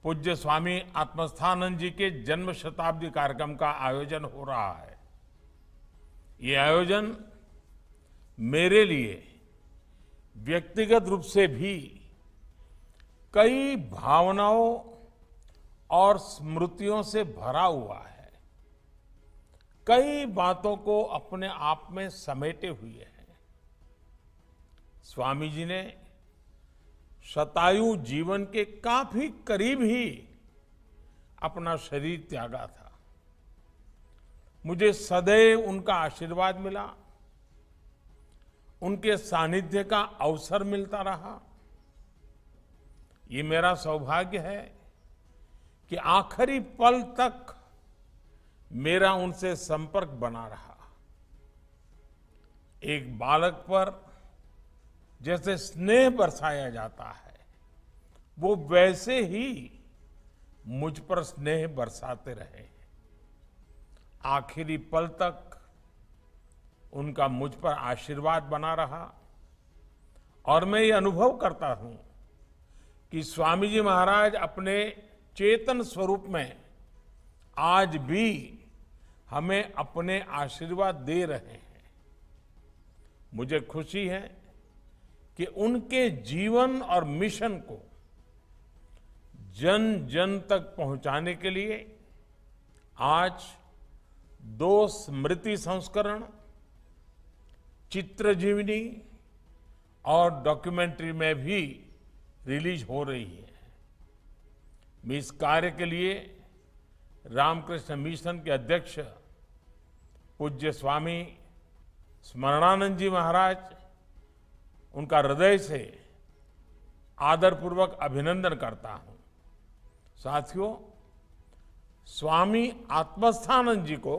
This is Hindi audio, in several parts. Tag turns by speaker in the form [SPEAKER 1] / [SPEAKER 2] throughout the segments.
[SPEAKER 1] पूज्य स्वामी आत्मस्थानंद जी के जन्म शताब्दी कार्यक्रम का आयोजन हो रहा है। ये आयोजन मेरे लिए व्यक्तिगत रूप से भी कई भावनाओं और स्मृतियों से भरा हुआ है। कई बातों को अपने आप में समेटे हुए है। स्वामी जी ने शतायु जीवन के काफी करीब ही अपना शरीर त्यागा था। मुझे सदैव उनका आशीर्वाद मिला, उनके सानिध्य का अवसर मिलता रहा। ये मेरा सौभाग्य है कि आखिरी पल तक मेरा उनसे संपर्क बना रहा। एक बालक पर जैसे स्नेह बरसाया जाता है, वो वैसे ही मुझ पर स्नेह बरसाते रहे। आखिरी पल तक उनका मुझ पर आशीर्वाद बना रहा। और मैं ये अनुभव करता हूं कि स्वामी जी महाराज अपने चेतन स्वरूप में आज भी हमें अपने आशीर्वाद दे रहे हैं। मुझे खुशी है कि उनके जीवन और मिशन को जन जन तक पहुंचाने के लिए आज 2 स्मृति संस्करण, चित्रजीवनी और डॉक्यूमेंट्री में भी रिलीज हो रही है। मैं इस कार्य के लिए रामकृष्ण मिशन के अध्यक्ष पूज्य स्वामी स्मरणानंद जी महाराज, उनका हृदय से आदरपूर्वक अभिनंदन करता हूं। साथियों, स्वामी आत्मस्थानंद जी को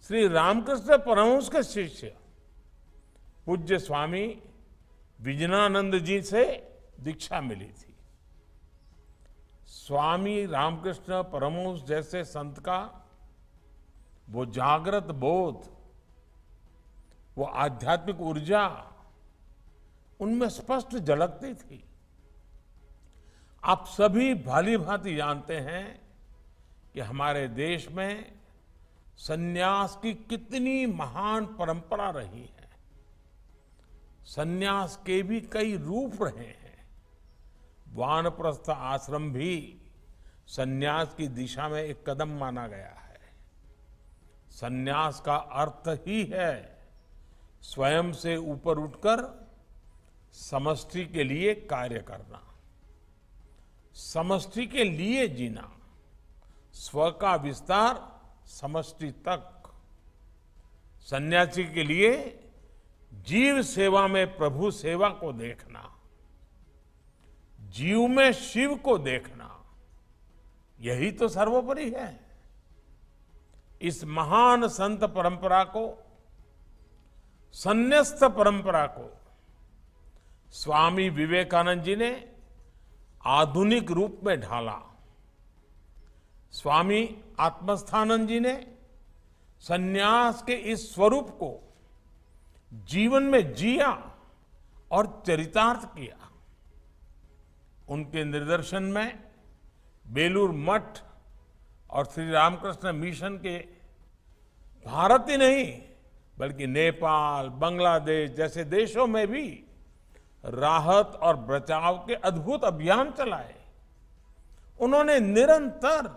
[SPEAKER 1] श्री रामकृष्ण परमहंस के शिष्य पूज्य स्वामी विजनानंद जी से दीक्षा मिली थी। स्वामी रामकृष्ण परमहंस जैसे संत का वो जागृत बोध, वो आध्यात्मिक ऊर्जा उनमें स्पष्ट झलकती थी। आप सभी भली भांति जानते हैं कि हमारे देश में सन्यास की कितनी महान परंपरा रही है। सन्यास के भी कई रूप रहे हैं। वानप्रस्थ आश्रम भी सन्यास की दिशा में एक कदम माना गया है। सन्यास का अर्थ ही है स्वयं से ऊपर उठकर समष्टि के लिए कार्य करना, समष्टि के लिए जीना, स्व का विस्तार समष्टि तक। सन्यासी के लिए जीव सेवा में प्रभु सेवा को देखना, जीव में शिव को देखना, यही तो सर्वोपरि है। इस महान संत परंपरा को, संन्यस्त परंपरा को स्वामी विवेकानंद जी ने आधुनिक रूप में ढाला। स्वामी आत्मस्थानंद जी ने सन्यास के इस स्वरूप को जीवन में जिया और चरितार्थ किया। उनके निर्देशन में बेलूर मठ और श्री रामकृष्ण मिशन के भारत ही नहीं बल्कि नेपाल, बांग्लादेश जैसे देशों में भी राहत और बचाव के अद्भुत अभियान चलाए। उन्होंने निरंतर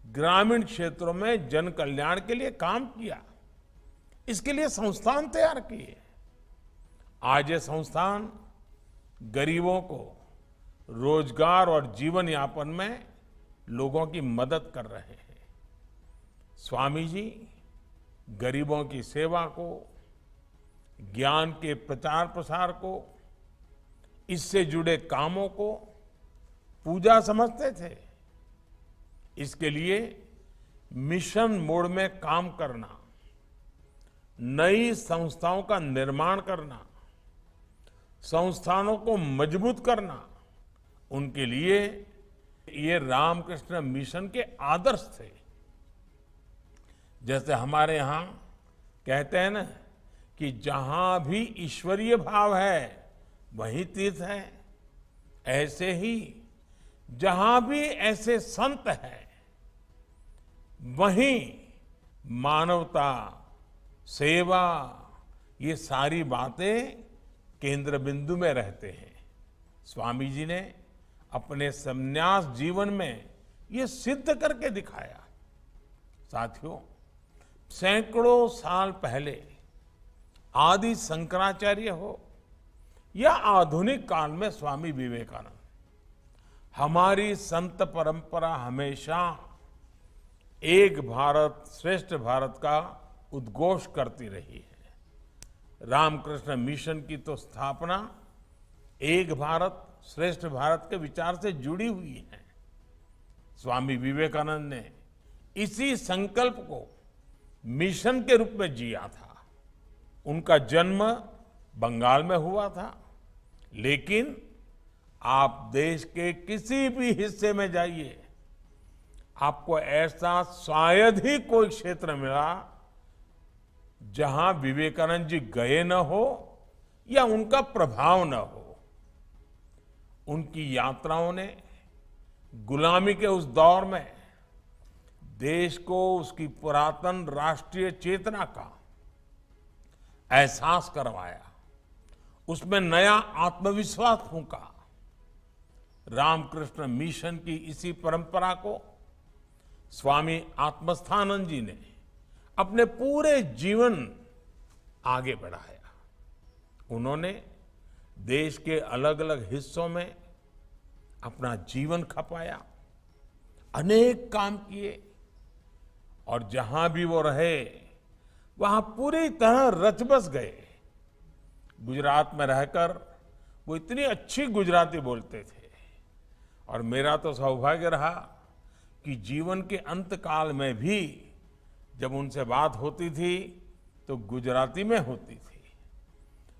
[SPEAKER 1] ग्रामीण क्षेत्रों में जन कल्याण के लिए काम किया। इसके लिए संस्थान तैयार किए। आज ये संस्थान गरीबों को रोजगार और जीवन यापन में लोगों की मदद कर रहे हैं। स्वामी जी गरीबों की सेवा को, ज्ञान के प्रचार प्रसार को, इससे जुड़े कामों को पूजा समझते थे। इसके लिए मिशन मोड में काम करना, नई संस्थाओं का निर्माण करना, संस्थानों को मजबूत करना, उनके लिए ये रामकृष्ण मिशन के आदर्श थे। जैसे हमारे यहां कहते हैं ना कि जहां भी ईश्वरीय भाव है वहीं तीर्थ है, ऐसे ही जहां भी ऐसे संत हैं, वहीं मानवता, सेवा, ये सारी बातें केंद्र बिंदु में रहते हैं। स्वामी जी ने अपने संन्यास जीवन में ये सिद्ध करके दिखाया। साथियों, सैकड़ों साल पहले आदि शंकराचार्य हो या आधुनिक काल में स्वामी विवेकानंद, हमारी संत परंपरा हमेशा एक भारत श्रेष्ठ भारत का उद्घोष करती रही है। रामकृष्ण मिशन की तो स्थापना एक भारत श्रेष्ठ भारत के विचार से जुड़ी हुई है। स्वामी विवेकानंद ने इसी संकल्प को मिशन के रूप में जिया था। उनका जन्म बंगाल में हुआ था, लेकिन आप देश के किसी भी हिस्से में जाइए, आपको ऐसा शायद ही कोई क्षेत्र मिला जहां विवेकानंद जी गए न हो या उनका प्रभाव न हो। उनकी यात्राओं ने गुलामी के उस दौर में देश को उसकी पुरातन राष्ट्रीय चेतना का एहसास करवाया, उसमें नया आत्मविश्वास फूंका। रामकृष्ण मिशन की इसी परंपरा को स्वामी आत्मस्थानंद जी ने अपने पूरे जीवन आगे बढ़ाया। उन्होंने देश के अलग अलग हिस्सों में अपना जीवन खपाया, अनेक काम किए, और जहां भी वो रहे वहां पूरी तरह रच बस गए। गुजरात में रहकर वो इतनी अच्छी गुजराती बोलते थे, और मेरा तो सौभाग्य रहा कि जीवन के अंत काल में भी जब उनसे बात होती थी तो गुजराती में होती थी।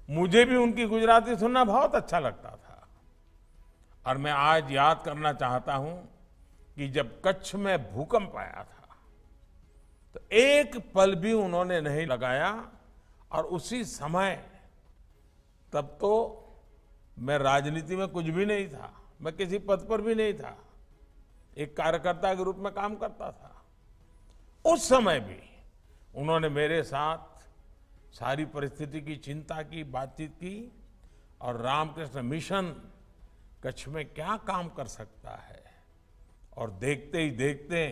[SPEAKER 1] मुझे भी उनकी गुजराती सुनना बहुत अच्छा लगता था। और मैं आज याद करना चाहता हूं कि जब कच्छ में भूकंप आया था तो एक पल भी उन्होंने नहीं लगाया, और उसी समय, तब तो मैं राजनीति में कुछ भी नहीं था, मैं किसी पद पर भी नहीं था, एक कार्यकर्ता के रूप में काम करता था। उस समय भी उन्होंने मेरे साथ सारी परिस्थिति की चिंता की, बातचीत की, और रामकृष्ण मिशन कच्छ में क्या काम कर सकता है, और देखते ही देखते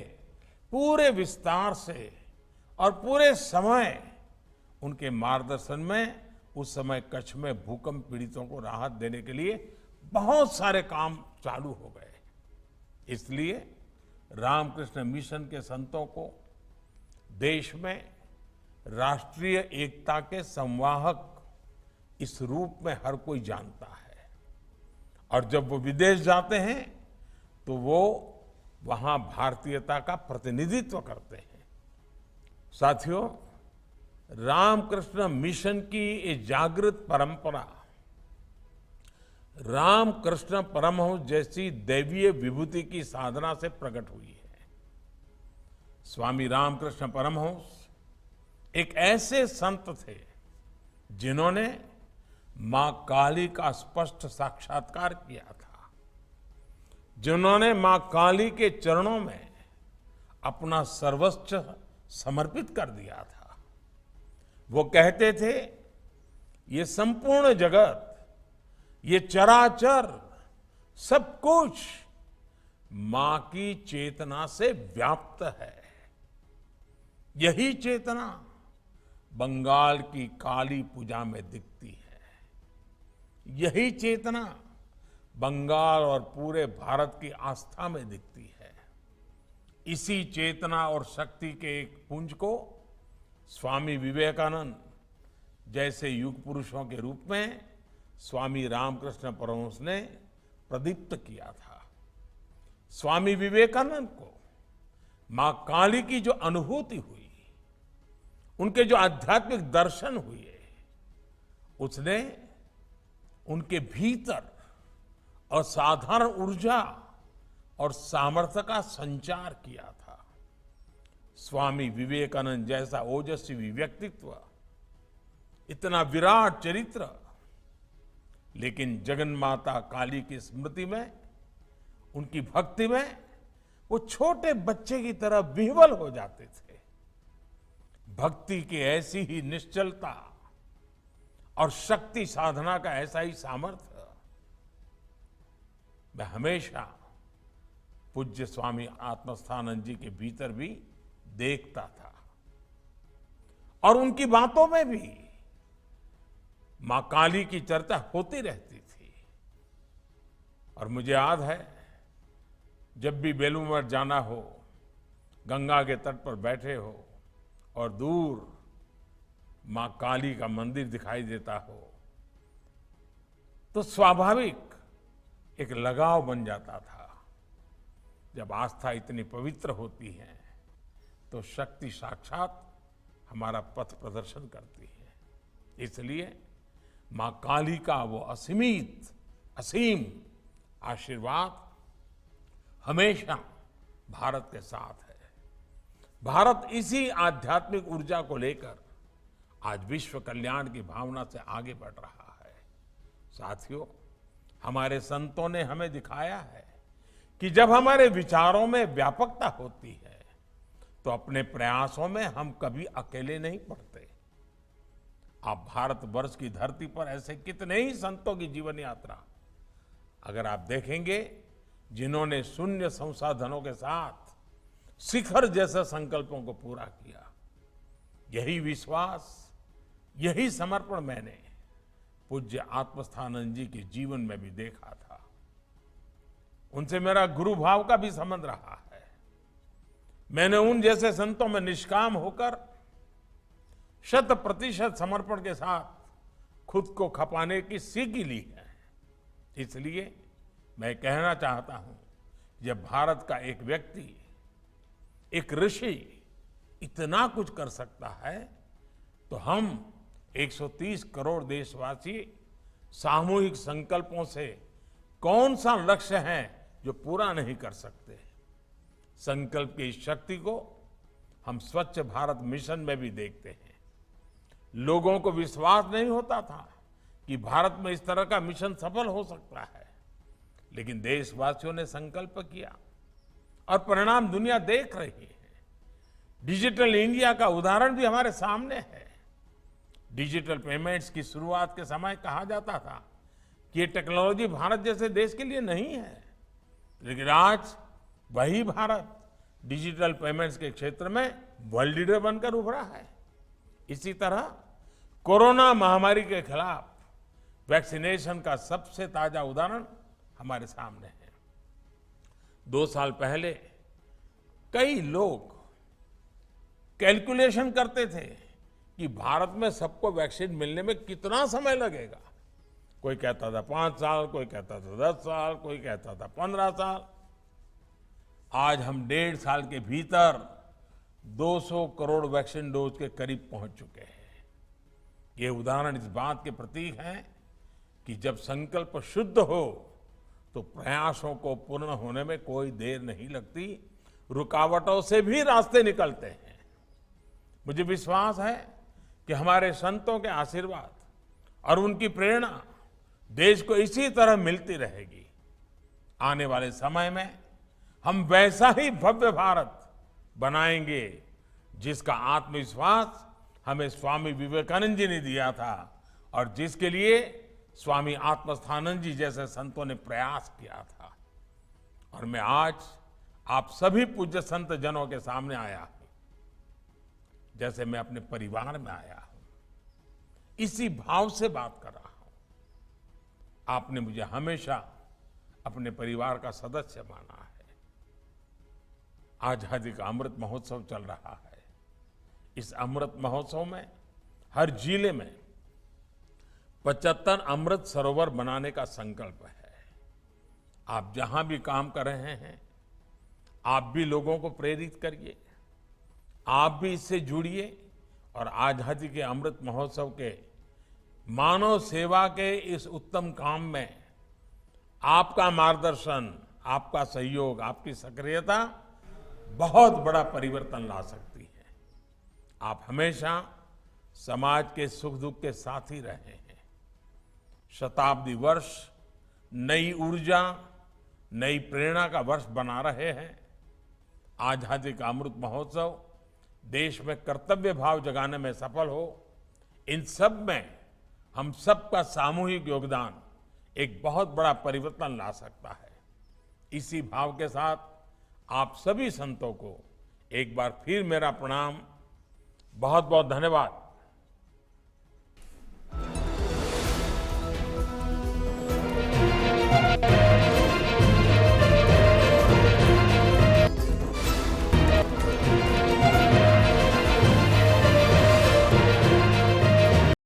[SPEAKER 1] पूरे विस्तार से और पूरे समय उनके मार्गदर्शन में उस समय कच्छ में भूकंप पीड़ितों को राहत देने के लिए बहुत सारे काम चालू हो गए। इसलिए रामकृष्ण मिशन के संतों को देश में राष्ट्रीय एकता के संवाहक इस रूप में हर कोई जानता है, और जब वो विदेश जाते हैं तो वो वहां भारतीयता का प्रतिनिधित्व करते हैं। साथियों, रामकृष्ण मिशन की ये जागृत परंपरा रामकृष्ण परमहंस जैसी दैवीय विभूति की साधना से प्रकट हुई है। स्वामी रामकृष्ण परमहंस एक ऐसे संत थे जिन्होंने मां काली का स्पष्ट साक्षात्कार किया था, जिन्होंने मां काली के चरणों में अपना सर्वस्व समर्पित कर दिया था। वो कहते थे, ये संपूर्ण जगत, ये चराचर, सब कुछ मां की चेतना से व्याप्त है। यही चेतना बंगाल की काली पूजा में दिखती है। यही चेतना बंगाल और पूरे भारत की आस्था में दिखती है। इसी चेतना और शक्ति के एक पुंज को स्वामी विवेकानंद जैसे युग पुरुषों के रूप में स्वामी रामकृष्ण परमहंस ने प्रदीप्त किया था। स्वामी विवेकानंद को मां काली की जो अनुभूति हुई, उनके जो आध्यात्मिक दर्शन हुए, उसने उनके भीतर असाधारण ऊर्जा और सामर्थ्य का संचार किया था। स्वामी विवेकानंद जैसा ओजस्वी व्यक्तित्व, इतना विराट चरित्र, लेकिन जगन्माता काली की स्मृति में उनकी भक्ति में वो छोटे बच्चे की तरह विह्वल हो जाते थे। भक्ति की ऐसी ही निश्चलता और शक्ति साधना का ऐसा ही सामर्थ्य मैं हमेशा पूज्य स्वामी आत्मस्थानंद जी के भीतर भी देखता था। और उनकी बातों में भी मां काली की चर्चा होती रहती थी। और मुझे याद है, जब भी बेलूर जाना हो, गंगा के तट पर बैठे हो और दूर मां काली का मंदिर दिखाई देता हो, तो स्वाभाविक एक लगाव बन जाता था। जब आस्था इतनी पवित्र होती है तो शक्ति साक्षात हमारा पथ प्रदर्शन करती है। इसलिए मां काली का वो असीम आशीर्वाद हमेशा भारत के साथ है। भारत इसी आध्यात्मिक ऊर्जा को लेकर आज विश्व कल्याण की भावना से आगे बढ़ रहा है। साथियों, हमारे संतों ने हमें दिखाया है कि जब हमारे विचारों में व्यापकता होती है तो अपने प्रयासों में हम कभी अकेले नहीं पड़ते। आप भारतवर्ष की धरती पर ऐसे कितने ही संतों की जीवन यात्रा अगर आप देखेंगे, जिन्होंने शून्य संसाधनों के साथ शिखर जैसे संकल्पों को पूरा किया। यही विश्वास, यही समर्पण मैंने पूज्य आत्मस्थानंद जी के जीवन में भी देखा था। उनसे मेरा गुरु भाव का भी संबंध रहा है। मैंने उन जैसे संतों में निष्काम होकर 100% समर्पण के साथ खुद को खपाने की सीख ली है। इसलिए मैं कहना चाहता हूं, जब भारत का एक व्यक्ति, एक ऋषि इतना कुछ कर सकता है, तो हम 130 करोड़ देशवासी सामूहिक संकल्पों से कौन सा लक्ष्य है जो पूरा नहीं कर सकते। संकल्प की शक्ति को हम स्वच्छ भारत मिशन में भी देखते हैं। लोगों को विश्वास नहीं होता था कि भारत में इस तरह का मिशन सफल हो सकता है, लेकिन देशवासियों ने संकल्प किया और परिणाम दुनिया देख रही है। डिजिटल इंडिया का उदाहरण भी हमारे सामने है। डिजिटल पेमेंट्स की शुरुआत के समय कहा जाता था कि ये टेक्नोलॉजी भारत जैसे देश के लिए नहीं है, लेकिन आज वही भारत डिजिटल पेमेंट्स के क्षेत्र में वर्ल्ड लीडर बनकर उभरा है। इसी तरह कोरोना महामारी के खिलाफ वैक्सीनेशन का सबसे ताजा उदाहरण हमारे सामने है। 2 साल पहले कई लोग कैलकुलेशन करते थे कि भारत में सबको वैक्सीन मिलने में कितना समय लगेगा। कोई कहता था 5 साल, कोई कहता था 10 साल, कोई कहता था 15 साल। आज हम 1.5 साल के भीतर 200 करोड़ वैक्सीन डोज के करीब पहुंच चुके हैं। ये उदाहरण इस बात के प्रतीक हैं कि जब संकल्प शुद्ध हो तो प्रयासों को पूर्ण होने में कोई देर नहीं लगती, रुकावटों से भी रास्ते निकलते हैं। मुझे विश्वास है कि हमारे संतों के आशीर्वाद और उनकी प्रेरणा देश को इसी तरह मिलती रहेगी। आने वाले समय में हम वैसा ही भव्य भारत बनाएंगे जिसका आत्मविश्वास हमें स्वामी विवेकानंद जी ने दिया था और जिसके लिए स्वामी आत्मस्थानंद जी जैसे संतों ने प्रयास किया था। और मैं आज आप सभी पूज्य संत जनों के सामने आया हूं जैसे मैं अपने परिवार में आया हूं, इसी भाव से बात कर रहा हूं। आपने मुझे हमेशा अपने परिवार का सदस्य माना है। आजादी का अमृत महोत्सव चल रहा है। इस अमृत महोत्सव में हर जिले में 75 अमृत सरोवर बनाने का संकल्प है। आप जहां भी काम कर रहे हैं, आप भी लोगों को प्रेरित करिए, आप भी इससे जुड़िए और आजादी के अमृत महोत्सव के मानव सेवा के इस उत्तम काम में आपका मार्गदर्शन, आपका सहयोग, आपकी सक्रियता बहुत बड़ा परिवर्तन ला सकती है। आप हमेशा समाज के सुख दुख के साथ ही रहे हैं। शताब्दी वर्ष नई ऊर्जा, नई प्रेरणा का वर्ष बना रहे हैं। आजादी का अमृत महोत्सव देश में कर्तव्य भाव जगाने में सफल हो, इन सब में हम सबका सामूहिक योगदान एक बहुत बड़ा परिवर्तन ला सकता है। इसी भाव के साथ आप सभी संतों को एक बार फिर मेरा प्रणाम, बहुत बहुत धन्यवाद।